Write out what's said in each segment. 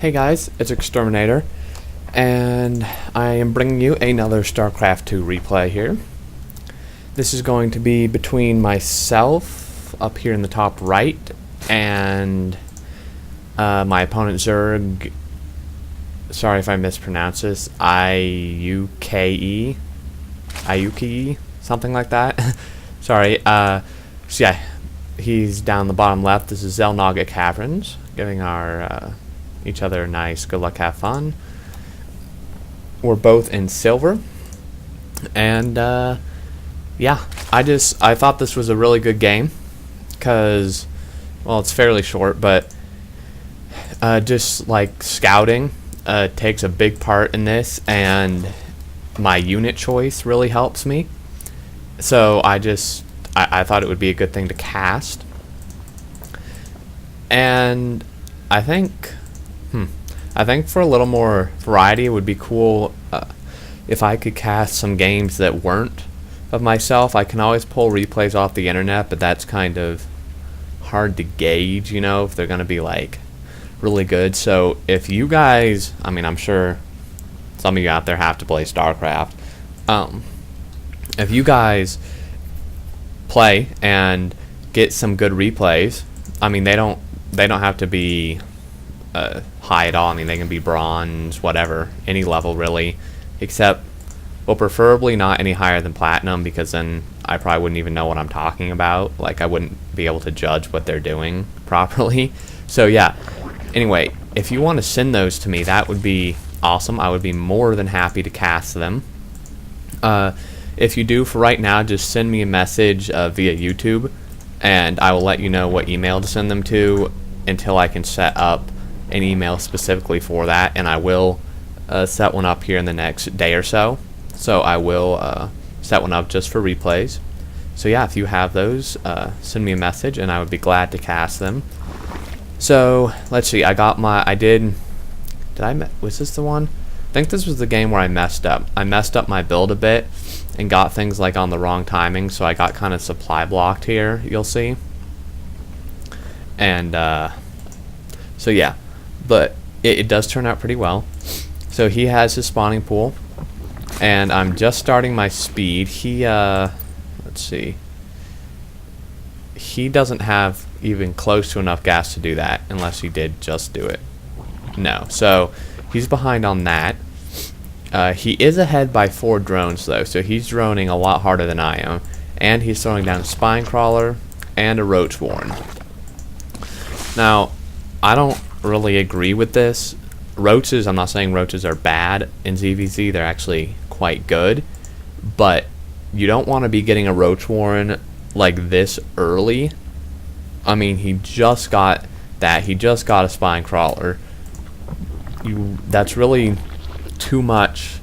Hey guys, it's Xterminator, and I am bringing you another StarCraft 2 replay here. This is going to be between myself, up here in the top right, and my opponent Zerg. Sorry if I mispronounce this. EIYouKayE, something like that. Sorry. So yeah, he's down the bottom left. This is ZvZ Caverns, giving our each other a nice good luck, have fun. We're both in silver, and yeah, I thought this was a really good game because, well, it's fairly short, but just like scouting takes a big part in this, and my unit choice really helps me. So I thought it would be a good thing to cast, and I think for a little more variety, it would be cool if I could cast some games that weren't of myself. I can always pull replays off the internet, but that's kind of hard to gauge, you know, if they're going to be like really good. So if you guys, I mean, I'm sure some of you out there have to play StarCraft. If you guys play and get some good replays, I mean, they don't have to be high at all. I mean, they can be bronze, whatever, any level really, except, well, preferably not any higher than platinum, because then I probably wouldn't even know what I'm talking about. Like, I wouldn't be able to judge what they're doing properly. So yeah, anyway, if you want to send those to me, that would be awesome. I would be more than happy to cast them. If you do, for right now, just send me a message via YouTube, and I will let you know what email to send them to until I can set up an email specifically for that, and I will set one up here in the next day or so. So I will set one up just for replays. So yeah, if you have those, send me a message and I would be glad to cast them. So let's see, was this the one? I think this was the game where I messed up. I messed up my build a bit and got things like on the wrong timing, so I got kind of supply blocked here, you'll see. And so yeah, but it does turn out pretty well. So he has his spawning pool, and I'm just starting my speed. He let's see, he doesn't have even close to enough gas to do that, unless he did just do it. No, so he's behind on that. He is ahead by 4 drones though, so he's droning a lot harder than I am, and he's throwing down a spine crawler and a roach warren. Now, I don't really agree with this. Roaches, I'm not saying roaches are bad in ZvZ, they're actually quite good, but you don't want to be getting a roach warren like this early. I mean, he just got that, he just got a spine crawler. That's really too much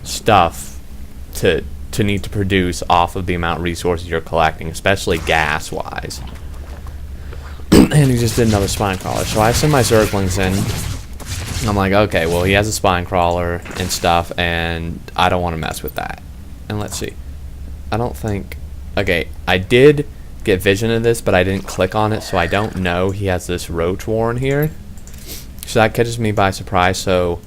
stuff to need to produce off of the amount of resources you're collecting, especially gas wise. And he just did another spine crawler, so I send my Zerglings in. I'm like, okay, well, he has a spine crawler and stuff, and I don't want to mess with that. And let's see, I don't think, okay, I did get vision of this, but I didn't click on it, so I don't know he has this roach warren here. So that catches me by surprise. So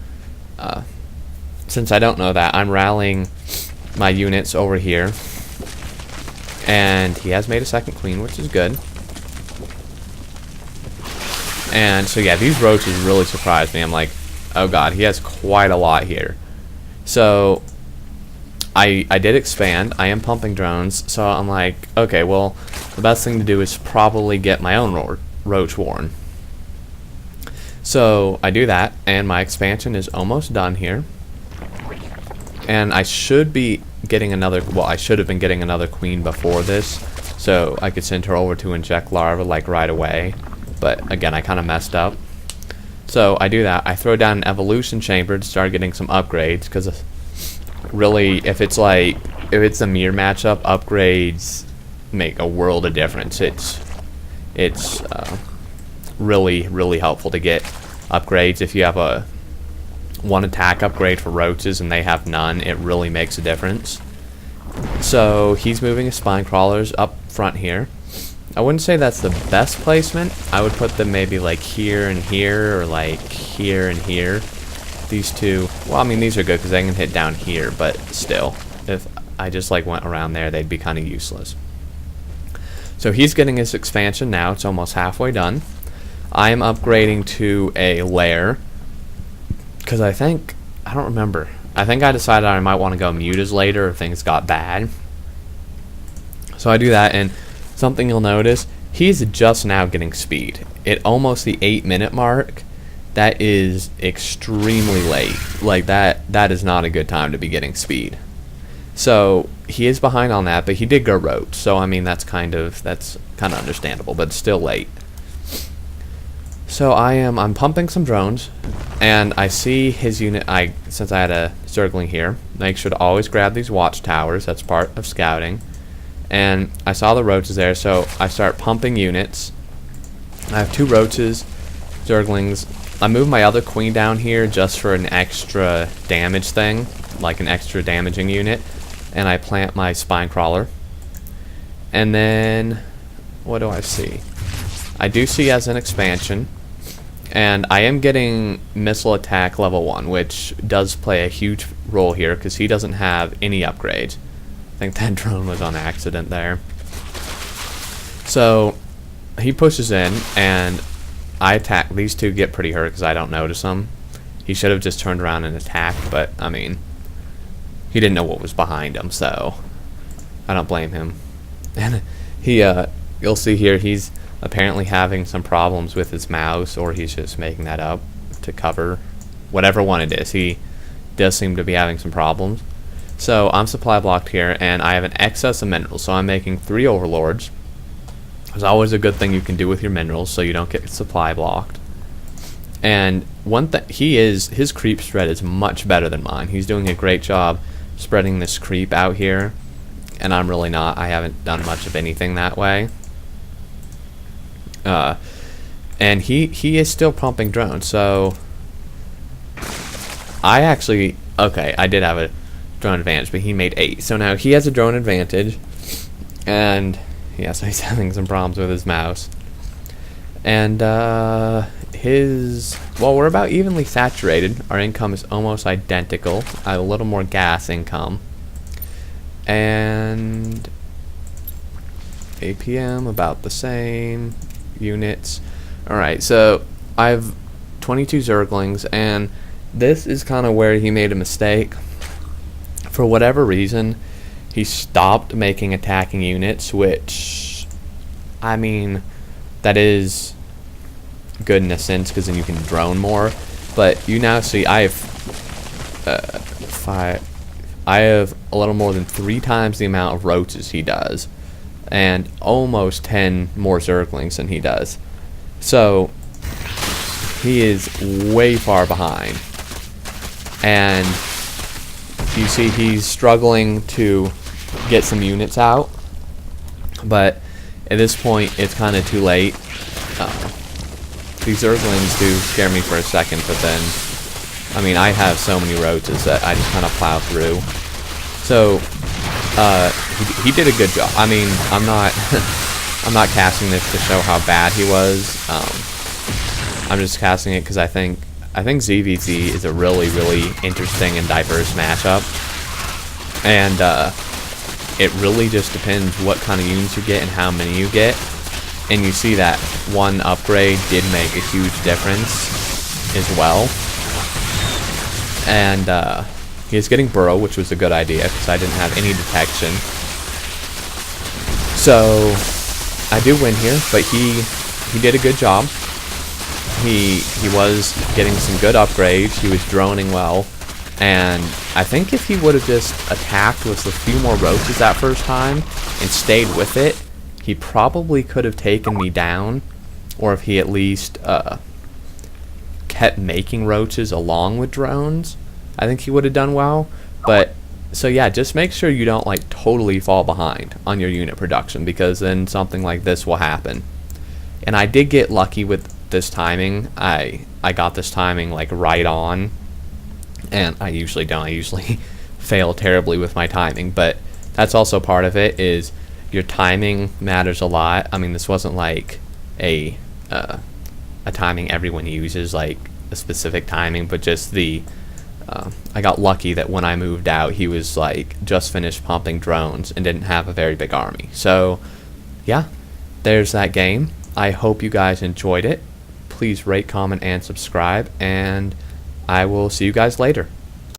since I don't know that, I'm rallying my units over here, and he has made a second queen, which is good. And so yeah, these roaches really surprised me. I'm like, oh god, he has quite a lot here. So I did expand. I am pumping drones, so I'm like, okay, well, the best thing to do is probably get my own roach warren. So I do that, and my expansion is almost done here. And I should be getting another, well, I should have been getting another queen before this, so I could send her over to inject larvae like right away. But again, I kind of messed up. So I do that. I throw down an evolution chamber to start getting some upgrades, because really, if it's a mirror matchup, upgrades make a world of difference. It's really helpful to get upgrades. If you have a one attack upgrade for roaches and they have none, it really makes a difference. So he's moving his spine crawlers up front here, I wouldn't say that's the best placement. I would put them maybe like here and here, or like here and here. These two, well, I mean, these are good because they can hit down here, but still, if I just like went around there, they'd be kind of useless. So he's getting his expansion now. It's almost halfway done. I am upgrading to a lair because I don't remember. I think I decided I might want to go mutas later if things got bad. So I do that, and something you'll notice, he's just now getting speed. At almost the 8-minute mark, that is extremely late. Like that is not a good time to be getting speed. So he is behind on that, but he did go rogue. So I mean that's kind of understandable, but it's still late. So I'm pumping some drones, and I see his unit. Since I had a circling here, make sure to always grab these watchtowers. That's part of scouting. And I saw the roaches there, so I start pumping units. I have 2 roaches, zerglings. I move my other queen down here just for an extra damage thing, like an extra damaging unit. And I plant my spine crawler. And then, what do I see? I do see as an expansion. And I am getting missile attack level 1, which does play a huge role here because he doesn't have any upgrades. I think that drone was on accident there. So he pushes in, and I attack. These two get pretty hurt because I don't notice them. He should have just turned around and attacked, but I mean, he didn't know what was behind him, so I don't blame him. And you'll see here, he's apparently having some problems with his mouse, or he's just making that up to cover whatever one it is. He does seem to be having some problems. So I'm supply blocked here, and I have an excess of minerals, so I'm making 3 overlords. There's always a good thing you can do with your minerals so you don't get supply blocked. And one thing, his creep spread is much better than mine. He's doing a great job spreading this creep out here, and I'm really not. I haven't done much of anything that way. And he is still pumping drones, so I actually, okay, I did have a drone advantage, but he made 8. So now he has a drone advantage, and yeah, so he's having some problems with his mouse. And well, we're about evenly saturated. Our income is almost identical. I have a little more gas income. And APM about the same. Units. Alright, so I have 22 zerglings, and this is kind of where he made a mistake. For whatever reason, he stopped making attacking units, which, I mean, that is good in a sense because then you can drone more. But you now see I have a little more than 3 times the amount of roaches he does, and almost 10 more zerglings than he does. So he is way far behind, and you see he's struggling to get some units out, but at this point it's kind of too late. These zerglings do scare me for a second, but then I mean I have so many roaches that I just kind of plow through. So he did a good job. I mean, I'm not I'm not casting this to show how bad he was. I'm just casting it because I think ZvZ is a really interesting and diverse matchup, and it really just depends what kind of units you get and how many you get. And you see that one upgrade did make a huge difference as well. And he is getting burrow, which was a good idea because I didn't have any detection. So I do win here, but he did a good job. He was getting some good upgrades. He was droning well, and I think if he would have just attacked with a few more roaches that first time and stayed with it, he probably could have taken me down, or if he at least kept making roaches along with drones, I think he would have done well. But so yeah, just make sure you don't like totally fall behind on your unit production, because then something like this will happen. And I did get lucky with this timing. I got this timing like right on, and I usually don't. I usually fail terribly with my timing, but that's also part of it, is your timing matters a lot. I mean, this wasn't like a timing everyone uses, like a specific timing, but just the I got lucky that when I moved out, he was like just finished pumping drones and didn't have a very big army. So yeah, there's that game. I hope you guys enjoyed it. Please rate, comment, and subscribe, and I will see you guys later.